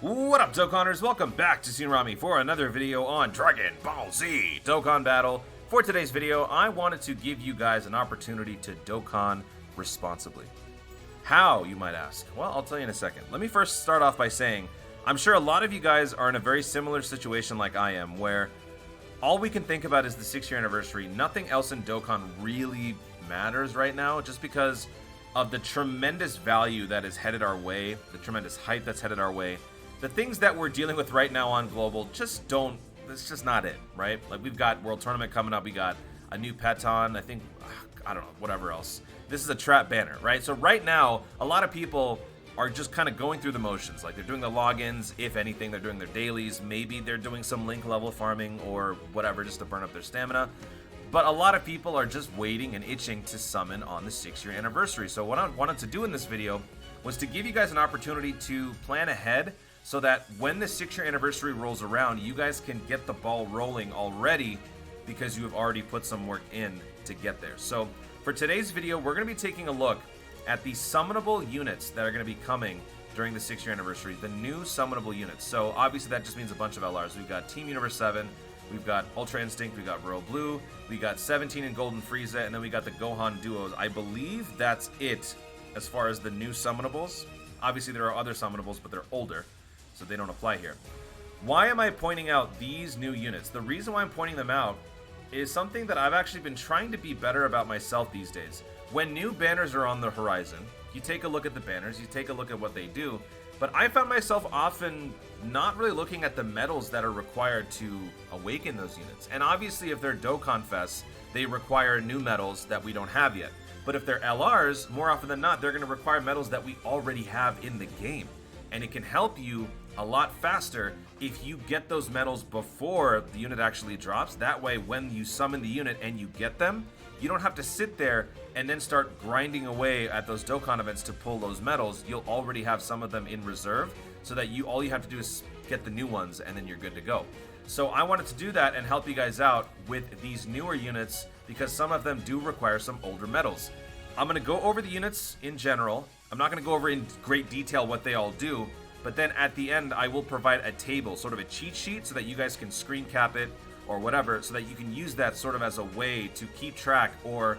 What up, Dokkanners? Welcome back to Tsunami for another video on Dragon Ball Z Dokkan Battle. For today's video, I wanted to give you guys an opportunity to Dokkan responsibly. How, you might ask? Well, I'll tell you in a second. Let me first start off by saying, I'm sure a lot of you guys are in a very similar situation like I am, where all we can think about is the 6-year anniversary. Nothing else in Dokkan really matters right now, just because of the tremendous value that is headed our way, the tremendous hype that's headed our way. The things that we're dealing with right now on Global just don't, it's just not it, right? Like, we've got World Tournament coming up, we got a new Peton, I think, I don't know, whatever else. This is a trap banner, right? So right now, a lot of people are just kind of going through the motions. Like, they're doing the logins, if anything, they're doing their dailies, maybe they're doing some link level farming or whatever just to burn up their stamina. But a lot of people are just waiting and itching to summon on the 6-year anniversary. So what I wanted to do in this video was to give you guys an opportunity to plan ahead, so that when the 6-year anniversary rolls around, you guys can get the ball rolling already because you have already put some work in to get there. So for today's video, we're going to be taking a look at the summonable units that are going to be coming during the 6-year anniversary, the new summonable units. So obviously that just means a bunch of LRs. We've got Team Universe 7, we've got Ultra Instinct, we've got Royal Blue, we got 17 and Golden Frieza, and then we got the Gohan duos. I believe that's it as far as the new summonables. Obviously there are other summonables, but they're older, so they don't apply here. Why am I pointing out these new units? The reason why I'm pointing them out is something that I've actually been trying to be better about myself these days. When new banners are on the horizon, you take a look at the banners, you take a look at what they do, but I found myself often not really looking at the medals that are required to awaken those units. And obviously if they're Dokkan Fests, they require new medals that we don't have yet. But if they're LRs, more often than not, they're going to require medals that we already have in the game. And it can help you a lot faster if you get those medals before the unit actually drops. That way, when you summon the unit and you get them, you don't have to sit there and then start grinding away at those Dokkan events to pull those medals. You'll already have some of them in reserve, so that all you have to do is get the new ones and then you're good to go. So I wanted to do that and help you guys out with these newer units, because some of them do require some older medals. I'm going to go over the units in general. I'm not going to go over in great detail what they all do, but then at the end I will provide a table, sort of a cheat sheet, so that you guys can screen cap it or whatever, so that you can use that sort of as a way to keep track or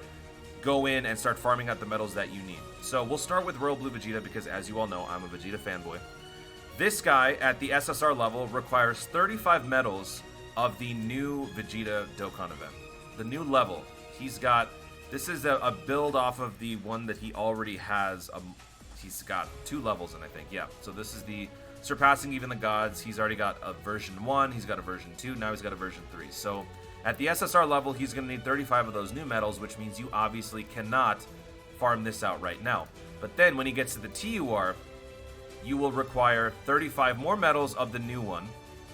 go in and start farming out the medals that you need. So we'll start with Royal Blue Vegeta, because as you all know, I'm a Vegeta fanboy. This guy at the SSR level requires 35 medals of the new Vegeta Dokkan event. The new level. He's got, this is a build off of the one that he already has. He's got 2 levels in, I think. Yeah, so this is the Surpassing Even the Gods. He's already got a version 1, he's got a version 2, now he's got a version 3. So at the SSR level, he's going to need 35 of those new medals, which means you obviously cannot farm this out right now. But then when he gets to the TUR, you will require 35 more medals of the new one,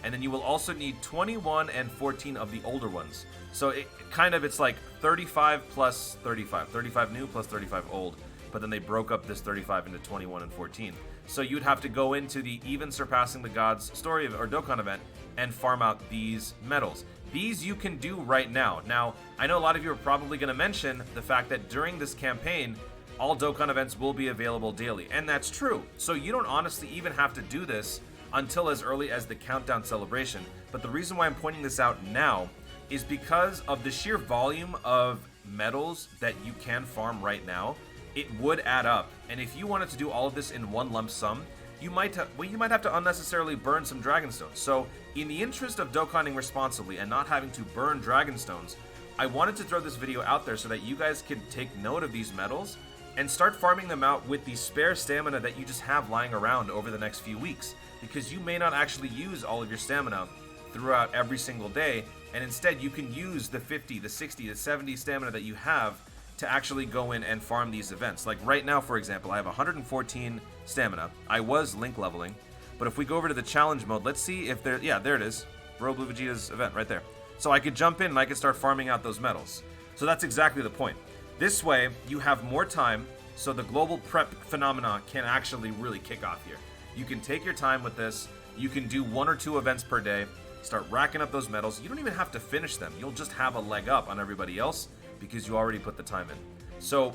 and then you will also need 21 and 14 of the older ones. So it's like 35 plus 35. 35 new plus 35 old. But then they broke up this 35 into 21 and 14. So you'd have to go into the Even Surpassing the Gods story or Dokkan event and farm out these medals. These you can do right now. Now, I know a lot of you are probably going to mention the fact that during this campaign, all Dokkan events will be available daily. And that's true. So you don't honestly even have to do this until as early as the countdown celebration. But the reason why I'm pointing this out now is because of the sheer volume of medals that you can farm right now. It would add up, and if you wanted to do all of this in one lump sum, you might have to unnecessarily burn some Dragonstones. So in the interest of Dokkaning responsibly and not having to burn Dragonstones, I wanted to throw this video out there so that you guys can take note of these medals and start farming them out with the spare stamina that you just have lying around over the next few weeks, because you may not actually use all of your stamina throughout every single day, and instead you can use the 50, the 60, the 70 stamina that you have to actually go in and farm these events. Like right now, for example, I have 114 stamina. I was link leveling, but if we go over to the challenge mode, let's see if there it is. Royal Blue Vegeta's event right there. So I could jump in and I could start farming out those medals. So that's exactly the point. This way, you have more time, so the global prep phenomena can actually really kick off here. You can take your time with this. You can do 1 or 2 events per day, start racking up those medals. You don't even have to finish them. You'll just have a leg up on everybody else, because you already put the time in. So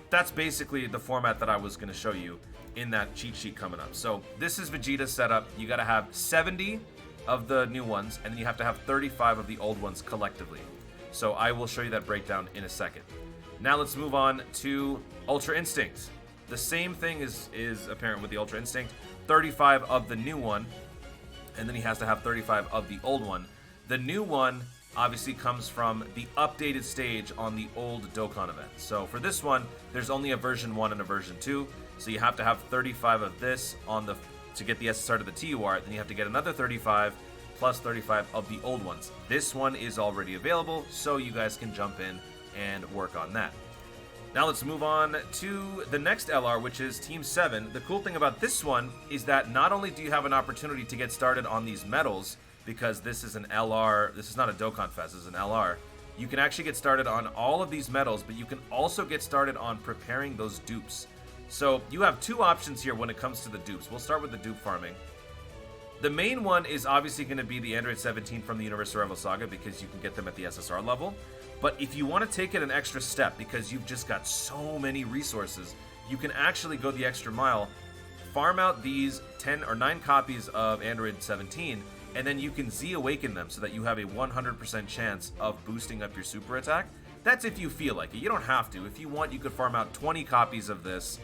that's basically the format that I was going to show you in that cheat sheet coming up. So this is Vegeta's setup. You got to have 70 of the new ones, and then you have to have 35 of the old ones collectively. So I will show you that breakdown in a second. Now let's move on to Ultra Instinct. The same thing is apparent with the Ultra Instinct. 35 of the new one, and then he has to have 35 of the old one. The new one obviously comes from the updated stage on the old Dokkan event. So for this one, there's only a version 1 and a version 2. So you have to have 35 of this to get the SSR to the TUR. Then you have to get another 35 plus 35 of the old ones. This one is already available, so you guys can jump in and work on that. Now let's move on to the next LR, which is Team 7. The cool thing about this one is that not only do you have an opportunity to get started on these medals, because this is an LR, this is not a Dokkan Fest, this is an LR, you can actually get started on all of these medals, but you can also get started on preparing those dupes. So you have two options here when it comes to the dupes. We'll start with the dupe farming. The main one is obviously going to be the Android 17 from the Universe Survival Saga, because you can get them at the SSR level. But if you want to take it an extra step, because you've just got so many resources, you can actually go the extra mile, farm out these 10 or 9 copies of Android 17, and then you can Z-awaken them so that you have a 100% chance of boosting up your super attack. That's if you feel like it. You don't have to. If you want, you could farm out 20 copies of this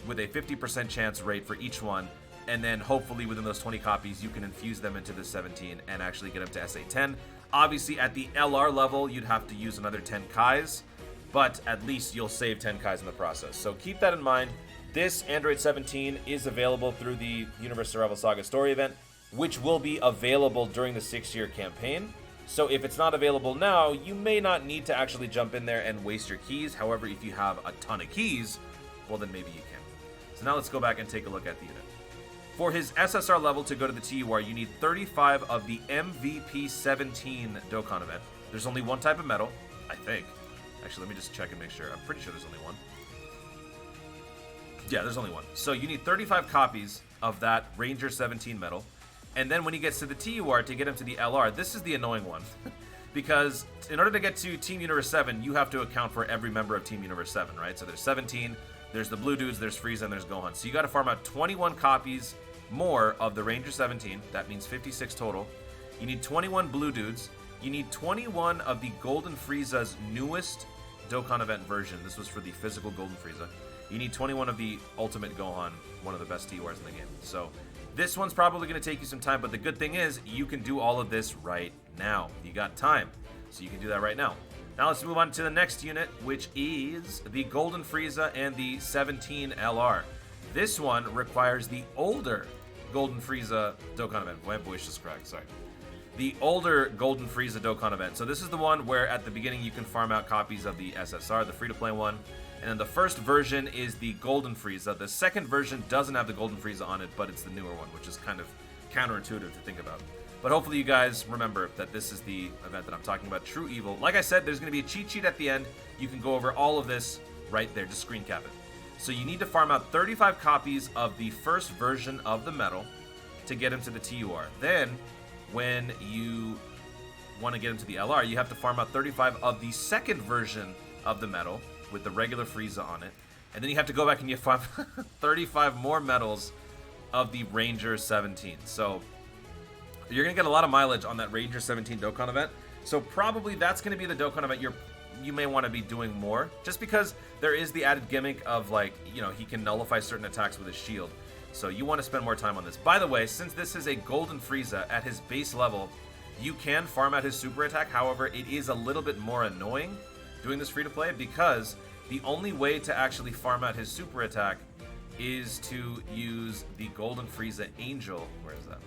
with a 50% chance rate for each one, and then hopefully within those 20 copies, you can infuse them into the 17 and actually get them to SA10. Obviously, at the LR level, you'd have to use another 10 Kais, but at least you'll save 10 Kais in the process. So keep that in mind. This Android 17 is available through the Universe Survival Saga story event, which will be available during the 6-year campaign. So if it's not available now, you may not need to actually jump in there and waste your keys. However, if you have a ton of keys, well, then maybe you can. So now let's go back and take a look at the unit. For his SSR level to go to the TUR, you need 35 of the MVP 17 Dokkan event. There's only one type of medal, I think. Actually, let me just check and make sure. I'm pretty sure there's only one. Yeah, there's only one. So you need 35 copies of that Ranger 17 medal. And then when he gets to the TUR to get him to the LR, this is the annoying one. Because in order to get to Team Universe 7, you have to account for every member of Team Universe 7, right? So there's 17, there's the blue dudes, there's Frieza, and there's Gohan. So you got to farm out 21 copies more of the Ranger 17. That means 56 total. You need 21 blue dudes. You need 21 of the Golden Frieza's newest Dokkan event version. This was for the physical Golden Frieza. You need 21 of the Ultimate Gohan, one of the best TURs in the game. So this one's probably going to take you some time, but the good thing is you can do all of this right now. You got time, so you can do that right now. Now let's move on to the next unit, which is the Golden Frieza and the 17 LR. This one requires the older Golden Frieza Dokkan event. My voice just cracked, sorry. The older Golden Frieza Dokkan event. So this is the one where at the beginning you can farm out copies of the SSR, the free-to-play one. And then the first version is the Golden Frieza. The second version doesn't have the Golden Frieza on it, but it's the newer one, which is kind of counterintuitive to think about. But hopefully you guys remember that this is the event that I'm talking about, True Evil. Like I said, there's going to be a cheat sheet at the end. You can go over all of this right there. Just screen cap it. So you need to farm out 35 copies of the first version of the medal to get him to the TUR. Then, when you want to get him to the LR, you have to farm out 35 of the second version of the medal with the regular Frieza on it. And then you have to go back and you farm 35 more medals of the Ranger 17. So you're going to get a lot of mileage on that Ranger 17 Dokkan event. So probably that's going to be the Dokkan event you may want to be doing more, just because there is the added gimmick of, like, you know, he can nullify certain attacks with his shield. So you want to spend more time on this. By the way, since this is a Golden Frieza at his base level, you can farm out his super attack. However, it is a little bit more annoying doing this free-to-play, because the only way to actually farm out his super attack is to use the Golden Frieza Angel. Where is that?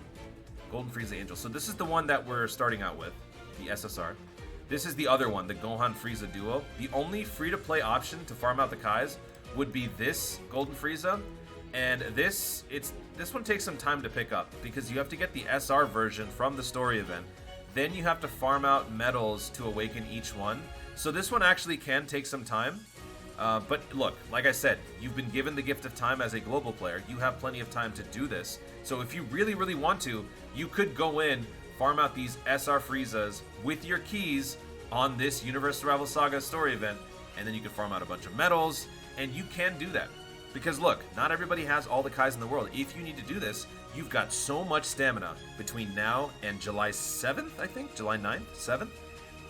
Golden Frieza Angel. So this is the one that we're starting out with, the SSR. This is the other one, the Gohan Frieza Duo. The only free-to-play option to farm out the Kais would be this Golden Frieza, and this one takes some time to pick up, because you have to get the SR version from the story event. Then you have to farm out medals to awaken each one. So this one actually can take some time. But look, like I said, you've been given the gift of time as a global player. You have plenty of time to do this. So if you really, really want to, you could go in, farm out these SR Friezas with your keys on this Universe Survival Saga story event, and then you can farm out a bunch of medals, and you can do that. Because look, not everybody has all the Kais in the world. If you need to do this, you've got so much stamina between now and July 7th, I think? July 9th? 7th?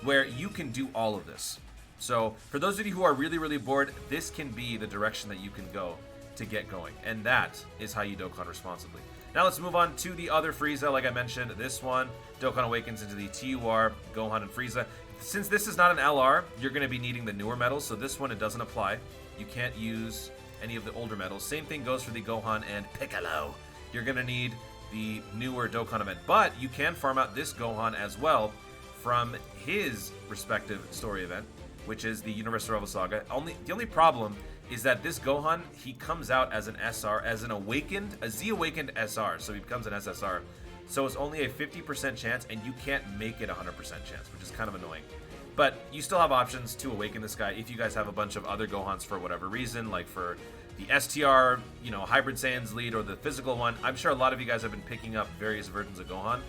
Where you can do all of this. So, for those of you who are really, really bored, this can be the direction that you can go to get going. And that is how you Dokkan responsibly. Now let's move on to the other Frieza. Like I mentioned, this one, Dokkan awakens into the TUR, Gohan and Frieza. Since this is not an LR, you're going to be needing the newer medals, so this one, it doesn't apply. You can't use any of the older medals. Same thing goes for the Gohan and Piccolo. You're going to need the newer Dokkan event, but you can farm out this Gohan as well from his respective story event, which is the Universal Rebel Saga. The only problem is that this Gohan, he comes out as an SR, as an awakened, a Z-awakened SR, so he becomes an SSR. So it's only a 50% chance, and you can't make it a 100% chance, which is kind of annoying. But you still have options to awaken this guy if you guys have a bunch of other Gohans for whatever reason, like for the STR, you know, Hybrid Saiyans lead, or the physical one. I'm sure a lot of you guys have been picking up various versions of Gohan.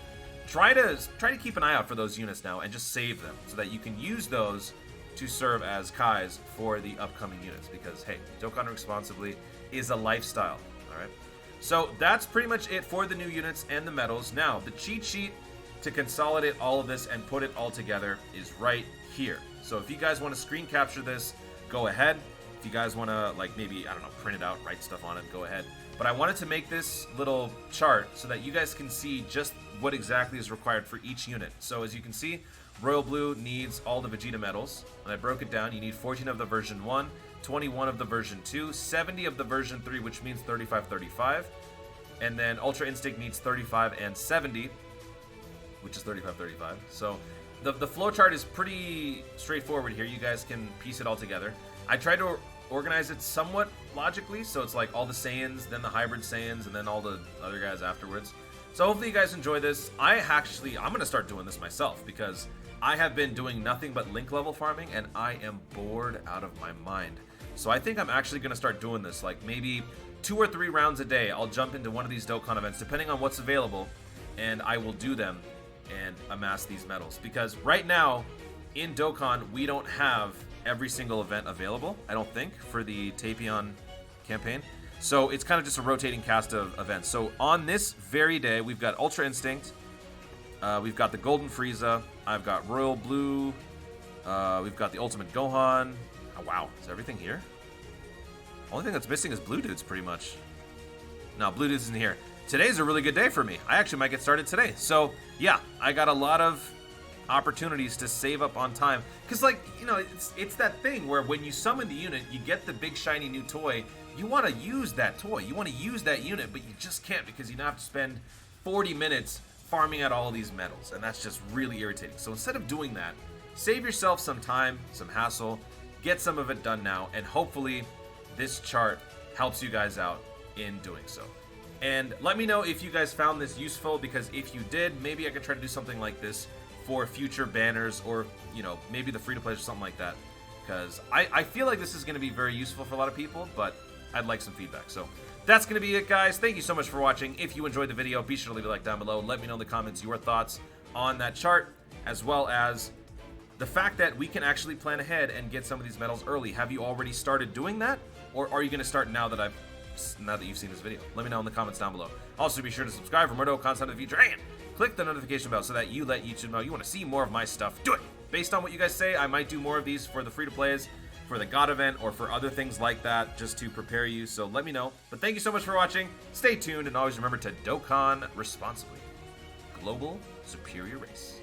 Try to keep an eye out for those units now and just save them so that you can use those to serve as Kais for the upcoming units, because hey, Dokkan responsibly is a lifestyle. Alright, so that's pretty much it for the new units and the medals. Now the cheat sheet to consolidate all of this and put it all together is right here. So if you guys want to screen capture this, go ahead. If you guys want to, like, maybe, I don't know, print it out, write stuff on it, go ahead. But I wanted to make this little chart so that you guys can see just what exactly is required for each unit. So as you can see, Royal Blue needs all the Vegeta medals, and I broke it down. You need 14 of the version 1, 21 of the version 2, 70 of the version 3, which means 35-35, and then Ultra Instinct needs 35 and 70, which is 35-35. So the flowchart is pretty straightforward here. You guys can piece it all together. I tried to organize it somewhat logically, so it's like all the Saiyans, then the Hybrid Saiyans, and then all the other guys afterwards. So hopefully you guys enjoy this. I'm going to start doing this myself, because I have been doing nothing but link level farming, and I am bored out of my mind. So I think I'm actually going to start doing this, like maybe 2 or 3 rounds a day. I'll jump into one of these Dokkan events, depending on what's available, and I will do them and amass these medals. Because right now, in Dokkan, we don't have every single event available, I don't think, for the Tapion campaign. So it's kind of just a rotating cast of events. So on this very day, we've got Ultra Instinct, we've got the Golden Frieza, I've got Royal Blue, we've got the Ultimate Gohan. Oh, wow, is everything here? Only thing that's missing is Blue Dudes, pretty much. No, Blue Dudes isn't here. Today's a really good day for me. I actually might get started today. So yeah, I got a lot of opportunities to save up on time, because, like, you know, it's that thing where when you summon the unit, you get the big shiny new toy. You want to use that toy, you want to use that unit, but you just can't, because you have to spend 40 minutes farming out all of these medals, and that's just really irritating. So instead of doing that, save yourself some time, some hassle, get some of it done now, and hopefully this chart helps you guys out in doing so. And let me know if you guys found this useful, because if you did, maybe I could try to do something like this for future banners, or, you know, maybe the free-to-play or something like that, because I feel like this is going to be very useful for a lot of people, but I'd like some feedback. So that's going to be it, guys. Thank you so much for watching. If you enjoyed the video, be sure to leave a like down below. Let me know in the comments your thoughts on that chart, as well as the fact that we can actually plan ahead and get some of these medals early. Have you already started doing that, or are you going to start now that you've seen this video? Let me know in the comments down below. Also, be sure to subscribe for more Dokkan content in the future, and click the notification bell so that you let YouTube know you want to see more of my stuff. Do it! Based on what you guys say, I might do more of these for the free-to-plays, for the God event, or for other things like that, just to prepare you, so let me know. But thank you so much for watching. Stay tuned, and always remember to Dokkan responsibly. Global superior race.